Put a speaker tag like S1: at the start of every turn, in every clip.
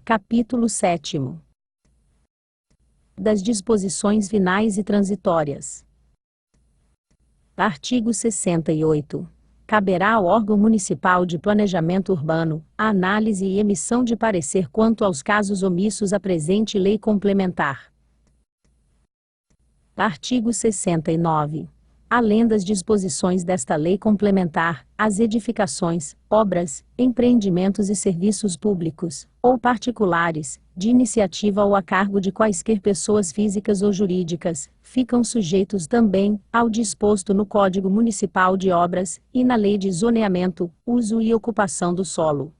S1: Capítulo 7º. Das disposições finais e transitórias. Artigo 68. Caberá ao órgão municipal de planejamento urbano a análise e emissão de parecer quanto aos casos omissos à presente lei complementar. Artigo 69. Além das disposições desta lei complementar, as edificações, obras, empreendimentos e serviços públicos, ou particulares, de iniciativa ou a cargo de quaisquer pessoas físicas ou jurídicas, ficam sujeitos também ao disposto no Código Municipal de Obras e na Lei de Zoneamento, Uso e Ocupação do Solo.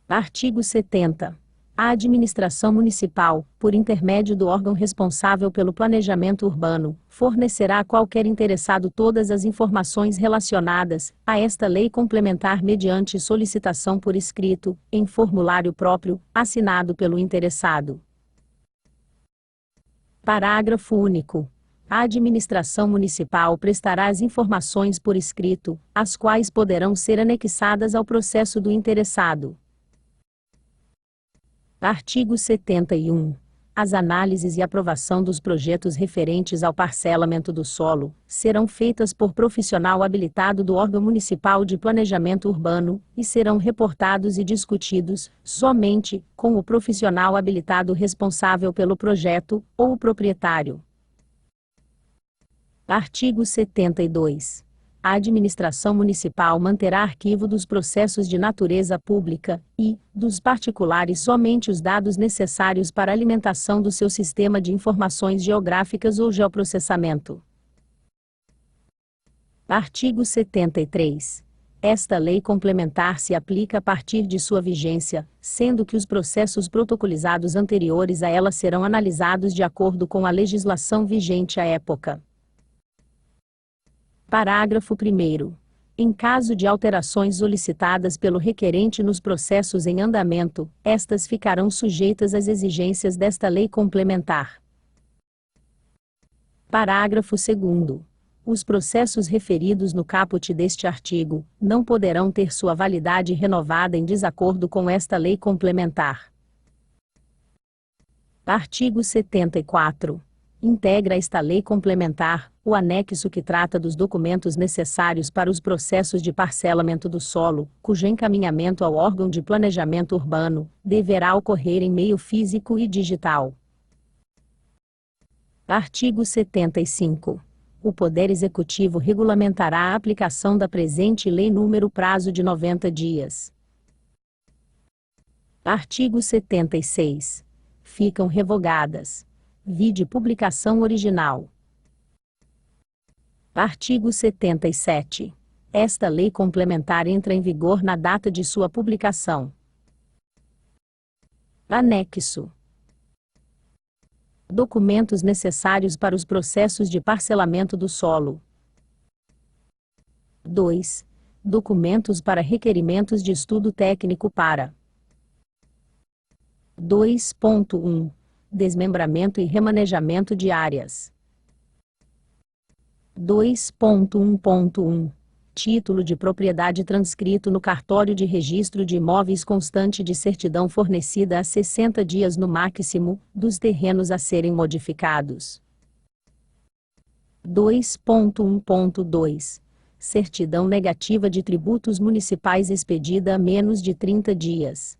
S1: Artigo 70. A administração municipal, por intermédio do órgão responsável pelo planejamento urbano, fornecerá a qualquer interessado todas as informações relacionadas a esta lei complementar mediante solicitação por escrito, em formulário próprio, assinado pelo interessado. Parágrafo único. A administração municipal prestará as informações por escrito, as quais poderão ser anexadas ao processo do interessado. Artigo 71. As análises e aprovação dos projetos referentes ao parcelamento do solo serão feitas por profissional habilitado do órgão municipal de planejamento urbano e serão reportados e discutidos somente com o profissional habilitado responsável pelo projeto ou o proprietário. Artigo 72. A administração municipal manterá arquivo dos processos de natureza pública e, dos particulares, somente os dados necessários para a alimentação do seu sistema de informações geográficas ou geoprocessamento. Artigo 73. Esta lei complementar se aplica a partir de sua vigência, sendo que os processos protocolizados anteriores a ela serão analisados de acordo com a legislação vigente à época. Parágrafo 1º. Em caso de alterações solicitadas pelo requerente nos processos em andamento, estas ficarão sujeitas às exigências desta lei complementar. Parágrafo 2º. Os processos referidos no caput deste artigo não poderão ter sua validade renovada em desacordo com esta lei complementar. Artigo 74. Integra esta lei complementar o anexo que trata dos documentos necessários para os processos de parcelamento do solo, cujo encaminhamento ao órgão de planejamento urbano deverá ocorrer em meio físico e digital. Artigo 75. O Poder Executivo regulamentará a aplicação da presente lei número prazo de 90 dias. Artigo 76. Ficam revogadas. Vide publicação original. Artigo 77. Esta lei complementar entra em vigor na data de sua publicação. Anexo. Documentos necessários para os processos de parcelamento do solo. 2. Documentos para requerimentos de estudo técnico para 2.1. Desmembramento e remanejamento de áreas. 2.1.1. Título de propriedade transcrito no cartório de registro de imóveis constante de certidão fornecida a 60 dias no máximo, dos terrenos a serem modificados. 2.1.2. Certidão negativa de tributos municipais expedida a menos de 30 dias.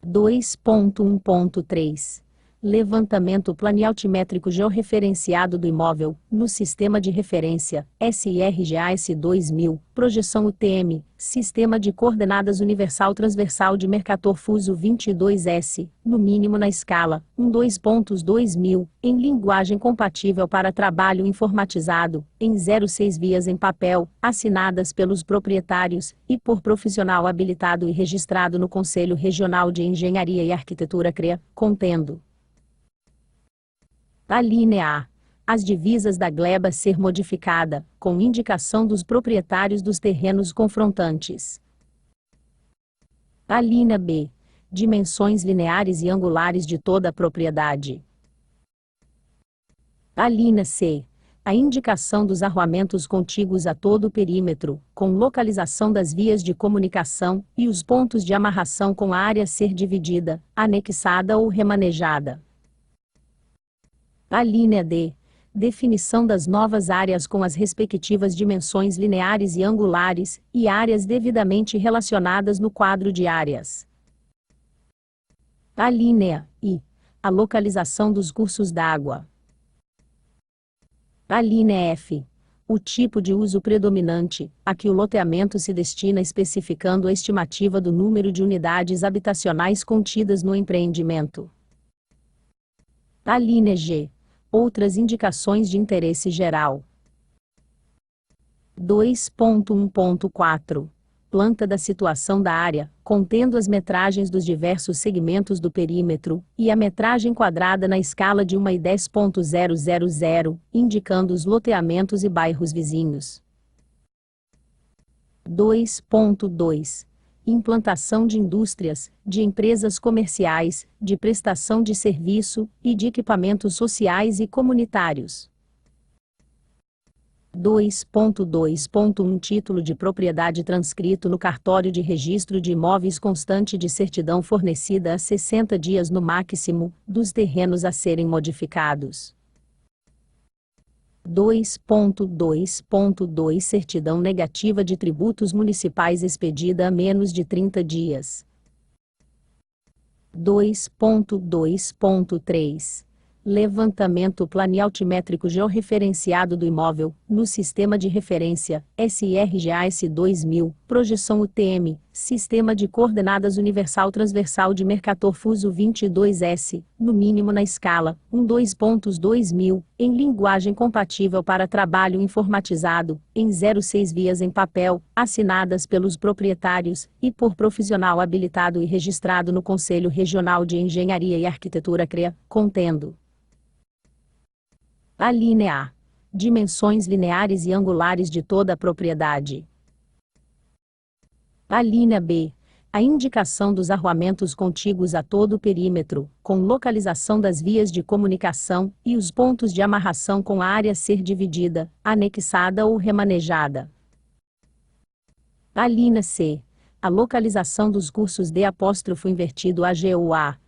S1: 2.1.3. Levantamento planialtimétrico georreferenciado do imóvel, no Sistema de Referência, SIRGAS 2000, Projeção UTM, Sistema de Coordenadas Universal Transversal de Mercator Fuso 22S, no mínimo na escala 1.2.2000, em linguagem compatível para trabalho informatizado, em 06 vias em papel, assinadas pelos proprietários, e por profissional habilitado e registrado no Conselho Regional de Engenharia e Arquitetura CREA, contendo alínea A. As divisas da gleba ser modificada, com indicação dos proprietários dos terrenos confrontantes. Alínea B. Dimensões lineares e angulares de toda a propriedade. Alínea C. a indicação dos arruamentos contíguos a todo o perímetro, com localização das vias de comunicação, e os pontos de amarração com a área a ser dividida, anexada ou remanejada. A linha D. Definição das novas áreas com as respectivas dimensões lineares e angulares, e áreas devidamente relacionadas no quadro de áreas. A linha I. A localização dos cursos d'água. A linha F. O tipo de uso predominante, a que o loteamento se destina, especificando a estimativa do número de unidades habitacionais contidas no empreendimento. A linha G. Outras indicações de interesse geral. 2.1.4. Planta da situação da área, contendo as metragens dos diversos segmentos do perímetro, e a metragem quadrada na escala de 1:10.000, indicando os loteamentos e bairros vizinhos. 2.2. Implantação de indústrias, de empresas comerciais, de prestação de serviço, e de equipamentos sociais e comunitários. 2.2.1 Título de propriedade transcrito no cartório de registro de imóveis constante de certidão fornecida a 60 dias no máximo, dos terrenos a serem modificados. 2.2.2 Certidão negativa de tributos municipais expedida a menos de 30 dias. 2.2.3 Levantamento planialtimétrico georreferenciado do imóvel, no Sistema de Referência, SRGAS 2000, Projeção UTM, Sistema de Coordenadas Universal Transversal de Mercator Fuso 22S, no mínimo na escala, 1.2.2000, em linguagem compatível para trabalho informatizado, em 06 vias em papel, assinadas pelos proprietários, e por profissional habilitado e registrado no Conselho Regional de Engenharia e Arquitetura CREA, contendo a linha A. Dimensões lineares e angulares de toda a propriedade. A linha B. A indicação dos arruamentos contíguos a todo o perímetro, com localização das vias de comunicação, e os pontos de amarração com a área a ser dividida, anexada ou remanejada. A linha C. A localização dos cursos D'(AGUA).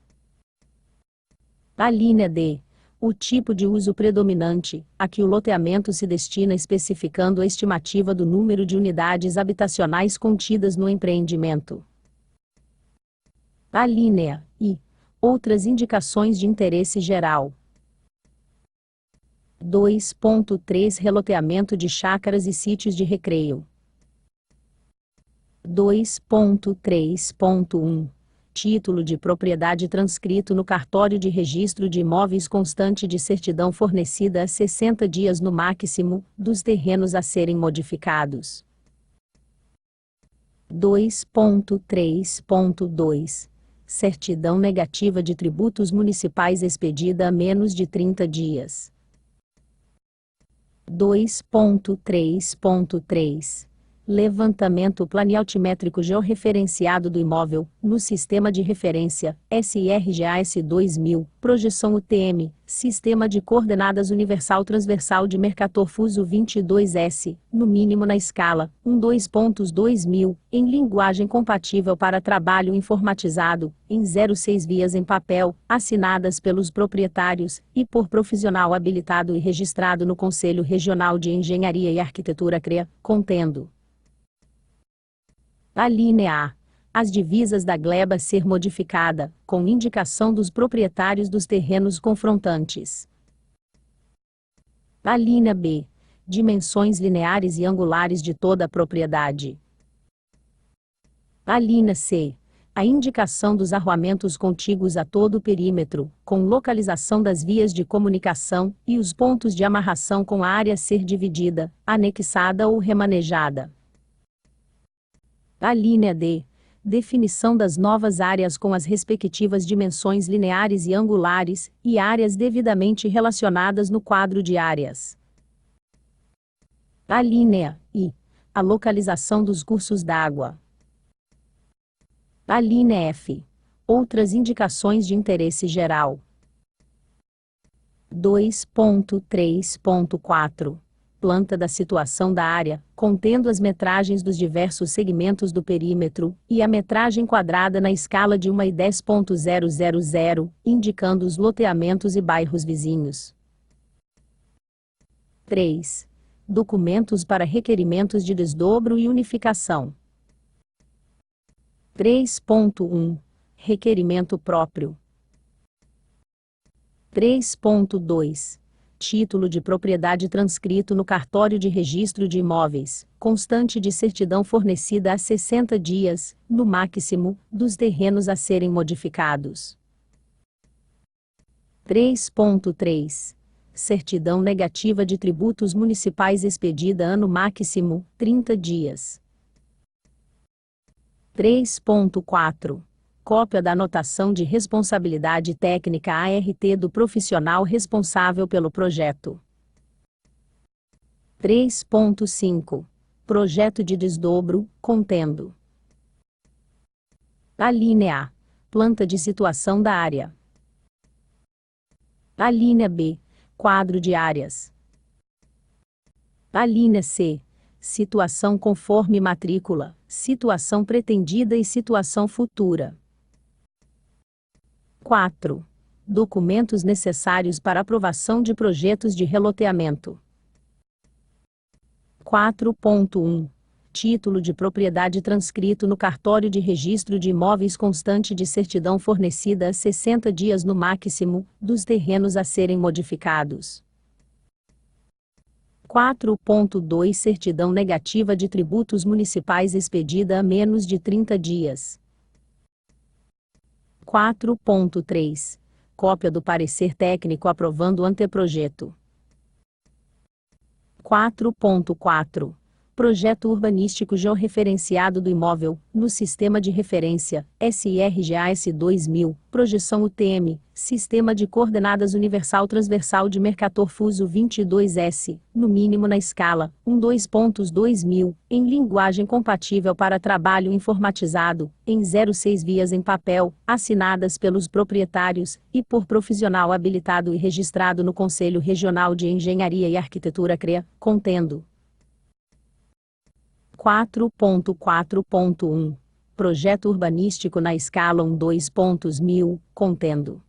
S1: A linha D. O tipo de uso predominante, a que o loteamento se destina, especificando a estimativa do número de unidades habitacionais contidas no empreendimento. A linha I. Outras indicações de interesse geral. 2.3 Reloteamento de chácaras e sítios de recreio. 2.3.1 Título de propriedade transcrito no cartório de registro de imóveis constante de certidão fornecida a 60 dias no máximo, dos terrenos a serem modificados. 2.3.2 Certidão negativa de tributos municipais expedida a menos de 30 dias. 2.3.3 Levantamento planialtimétrico georreferenciado do imóvel, no Sistema de Referência, SRGAS 2000, Projeção UTM, Sistema de Coordenadas Universal Transversal de Mercator Fuso 22S, no mínimo na escala, 1.2.2000, em linguagem compatível para trabalho informatizado, em 06 vias em papel, assinadas pelos proprietários, e por profissional habilitado e registrado no Conselho Regional de Engenharia e Arquitetura CREA, contendo a linha A. As divisas da gleba ser modificada, com indicação dos proprietários dos terrenos confrontantes. A linha B. Dimensões lineares e angulares de toda a propriedade. A linha C. A indicação dos arruamentos contíguos a todo o perímetro, com localização das vias de comunicação, e os pontos de amarração com a área a ser dividida, anexada ou remanejada. A linha D. Definição das novas áreas com as respectivas dimensões lineares e angulares, e áreas devidamente relacionadas no quadro de áreas. A linha I. A localização dos cursos d'água. A linha F. Outras indicações de interesse geral. 2.3.4 Planta da situação da área, contendo as metragens dos diversos segmentos do perímetro, e a metragem quadrada na escala de 1 e 10.000, indicando os loteamentos e bairros vizinhos. 3. Documentos para requerimentos de desdobro e unificação. 3.1 Requerimento próprio. 3.2 Título de propriedade transcrito no cartório de registro de imóveis, constante de certidão fornecida há 60 dias, no máximo, dos terrenos a serem modificados. 3.3 Certidão negativa de tributos municipais expedida ano máximo, 30 dias. 3.4 Cópia da anotação de responsabilidade técnica ART do profissional responsável pelo projeto. 3.5 Projeto de desdobro, contendo. Alínea A. Planta de situação da área. Alínea B. Quadro de áreas. Alínea C. Situação conforme matrícula, situação pretendida e situação futura. 4. Documentos necessários para aprovação de projetos de reloteamento. 4.1 Título de propriedade transcrito no cartório de registro de imóveis constante de certidão fornecida há 60 dias no máximo, dos terrenos a serem modificados. 4.2 Certidão negativa de tributos municipais expedida há menos de 30 dias. 4.3 Cópia do parecer técnico aprovando o anteprojeto. 4.4 Projeto urbanístico georreferenciado do imóvel, no Sistema de Referência, SRGAS 2000, Projeção UTM, Sistema de Coordenadas Universal Transversal de Mercator Fuso 22S, no mínimo na escala, 1.2.2000, em linguagem compatível para trabalho informatizado, em 06 vias em papel, assinadas pelos proprietários, e por profissional habilitado e registrado no Conselho Regional de Engenharia e Arquitetura CREA, contendo. 4.4.1 Projeto urbanístico na escala 1.2.1000, contendo.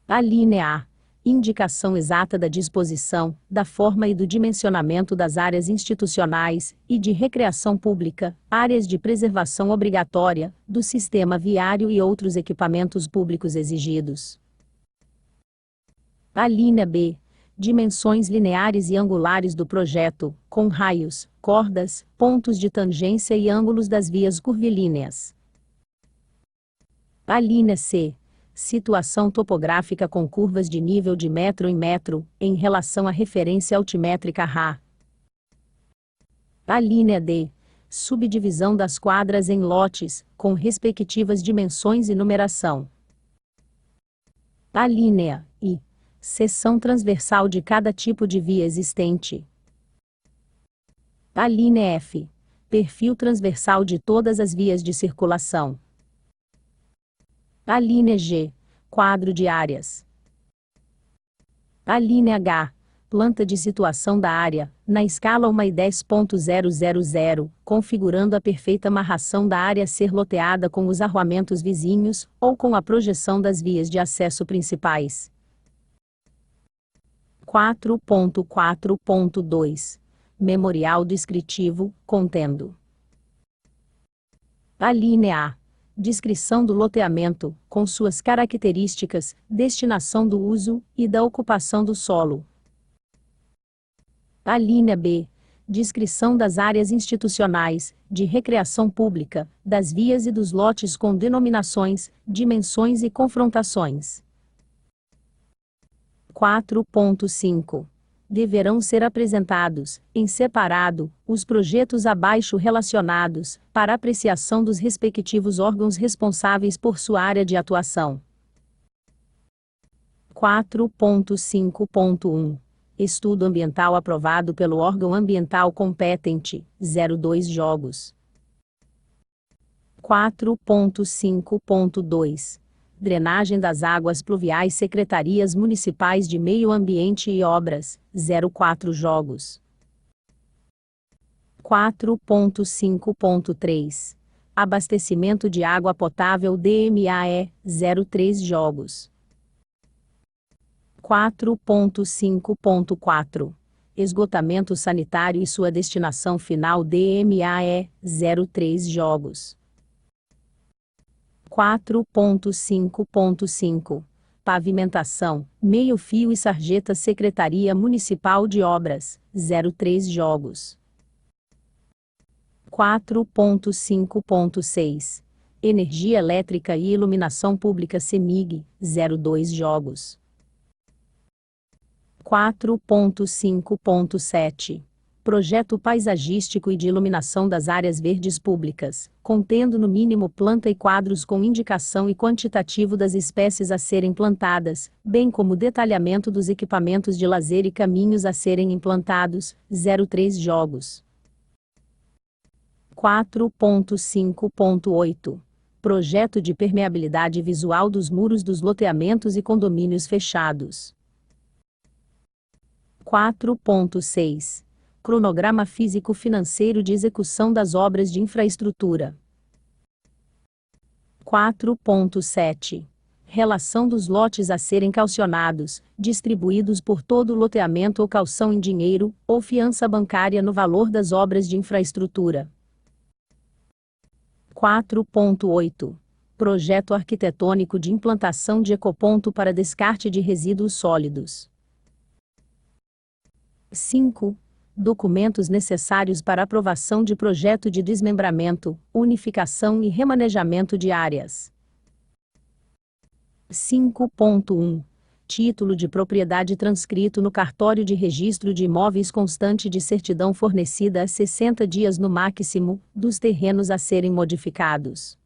S1: Alínea A. Indicação exata da disposição, da forma e do dimensionamento das áreas institucionais e de recreação pública, áreas de preservação obrigatória, do sistema viário e outros equipamentos públicos exigidos. Alínea B. Dimensões lineares e angulares do projeto, com raios, cordas, pontos de tangência e ângulos das vias curvilíneas. Alínea C. Situação topográfica com curvas de nível de metro em metro, em relação à referência altimétrica Ra. Alínea D. Subdivisão das quadras em lotes, com respectivas dimensões e numeração. Alínea I. Seção transversal de cada tipo de via existente. Alínea F. Perfil transversal de todas as vias de circulação. Alínea G. Quadro de áreas. Alínea H. Planta de situação da área, na escala 1 e 10.000, configurando a perfeita amarração da área a ser loteada com os arruamentos vizinhos, ou com a projeção das vias de acesso principais. 4.4.2 Memorial descritivo, contendo. Alínea A. Descrição do loteamento, com suas características, destinação do uso e da ocupação do solo. Alínea B. Descrição das áreas institucionais, de recreação pública, das vias e dos lotes com denominações, dimensões e confrontações. 4.5 Deverão ser apresentados, em separado, os projetos abaixo relacionados, para apreciação dos respectivos órgãos responsáveis por sua área de atuação. 4.5.1 Estudo ambiental aprovado pelo órgão ambiental competente, 02 jogos. 4.5.2 Drenagem das águas pluviais. Secretarias Municipais de Meio Ambiente e Obras, 04 jogos. 4.5.3 Abastecimento de água potável. DMAE, 03 jogos. 4.5.4 Esgotamento sanitário e sua destinação final. DMAE, 03 jogos. 4.5.5 Pavimentação, meio-fio e sarjeta. Secretaria Municipal de Obras, 03 jogos. 4.5.6 Energia elétrica e iluminação pública. CEMIG, 02 jogos. 4.5.7 Projeto paisagístico e de iluminação das áreas verdes públicas, contendo no mínimo planta e quadros com indicação e quantitativo das espécies a serem plantadas, bem como detalhamento dos equipamentos de lazer e caminhos a serem implantados, 03 jogos. 4.5.8 Projeto de permeabilidade visual dos muros dos loteamentos e condomínios fechados. 4.6 Cronograma físico-financeiro de execução das obras de infraestrutura. 4.7 Relação dos lotes a serem calcionados, distribuídos por todo o loteamento ou calção em dinheiro, ou fiança bancária no valor das obras de infraestrutura. 4.8 Projeto arquitetônico de implantação de ecoponto para descarte de resíduos sólidos. 5. Documentos necessários para aprovação de projeto de desmembramento, unificação e remanejamento de áreas. 5.1 Título de propriedade transcrito no cartório de registro de imóveis constante de certidão fornecida a 60 dias no máximo, dos terrenos a serem modificados.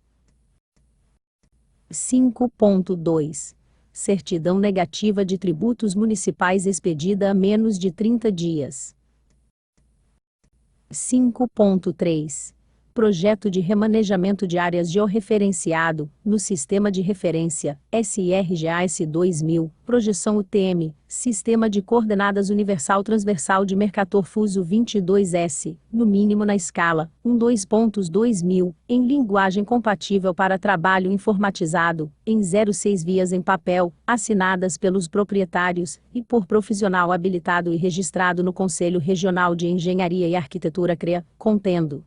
S1: 5.2 Certidão negativa de tributos municipais expedida a menos de 30 dias. 5.3 Projeto de remanejamento de áreas georreferenciado, no Sistema de Referência, SRGAS 2000, Projeção UTM, Sistema de Coordenadas Universal Transversal de Mercator Fuso 22S, no mínimo na escala, 12.2000, em linguagem compatível para trabalho informatizado, em 06 vias em papel, assinadas pelos proprietários, e por profissional habilitado e registrado no Conselho Regional de Engenharia e Arquitetura CREA, contendo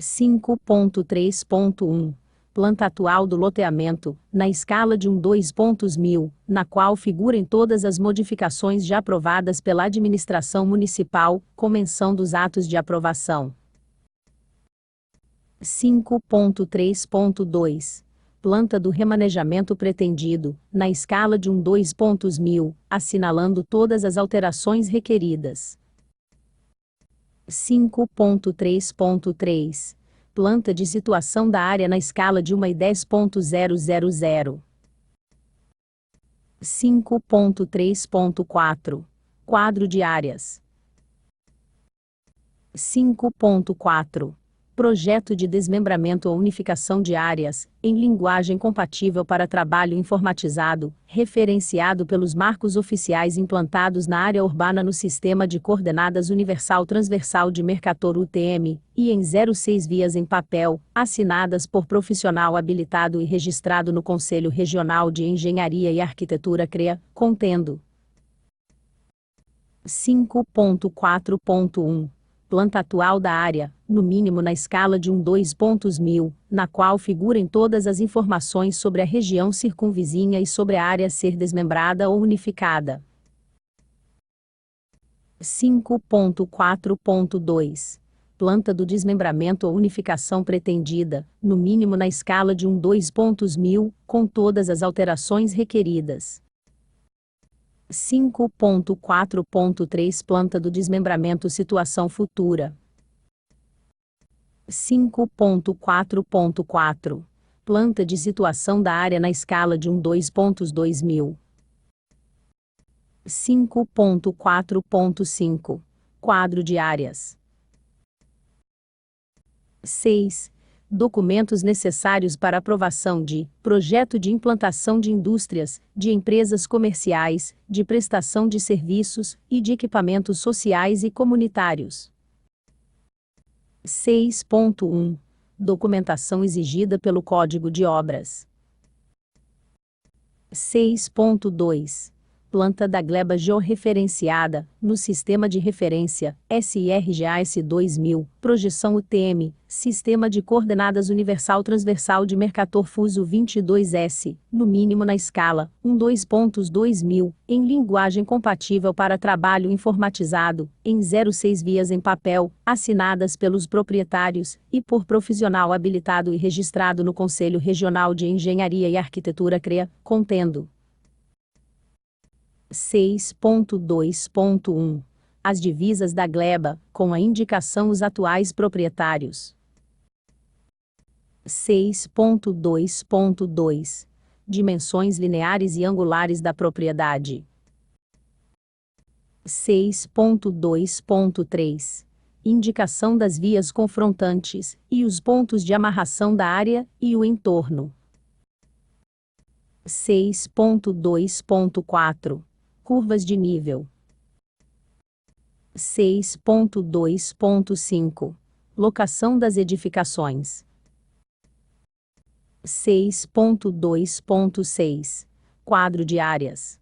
S1: 5.3.1 Planta atual do loteamento, na escala de 2.1000, na qual figurem todas as modificações já aprovadas pela administração municipal, com menção dos atos de aprovação. 5.3.2 Planta do remanejamento pretendido, na escala de 2.1000, assinalando todas as alterações requeridas. 5.3.3 Planta de situação da área na escala de 1 e 10.000. 5.3.4 Quadro de áreas. 5.4 Projeto de desmembramento ou unificação de áreas, em linguagem compatível para trabalho informatizado, referenciado pelos marcos oficiais implantados na área urbana no Sistema de Coordenadas Universal Transversal de Mercator UTM, e em 06 vias em papel, assinadas por profissional habilitado e registrado no Conselho Regional de Engenharia e Arquitetura CREA, contendo 5.4.1 Planta atual da área, no mínimo na escala de 2.1000, na qual figurem todas as informações sobre a região circunvizinha e sobre a área a ser desmembrada ou unificada. 5.4.2 Planta do desmembramento ou unificação pretendida, no mínimo na escala de 2.1000, com todas as alterações requeridas. 5.4.3 Planta do desmembramento situação futura. 5.4.4 Planta de situação da área na escala de 2.2000. 5.4.5 Quadro de áreas. 6. Documentos necessários para aprovação de projeto de implantação de indústrias, de empresas comerciais, de prestação de serviços e de equipamentos sociais e comunitários. 6.1. Documentação exigida pelo Código de Obras. 6.2. Planta da gleba georreferenciada, no Sistema de Referência, SRGAS 2000, Projeção UTM, Sistema de Coordenadas Universal Transversal de Mercator Fuso 22S, no mínimo na escala 12.2000, em linguagem compatível para trabalho informatizado, em 06 vias em papel, assinadas pelos proprietários, e por profissional habilitado e registrado no Conselho Regional de Engenharia e Arquitetura CREA, contendo 6.2.1. As divisas da gleba, com a indicação os atuais proprietários. 6.2.2. Dimensões lineares e angulares da propriedade. 6.2.3. Indicação das vias confrontantes, e os pontos de amarração da área, e o entorno. 6.2.4. Curvas de nível. 6.2.5. Locação das edificações. 6.2.6. Quadro de áreas.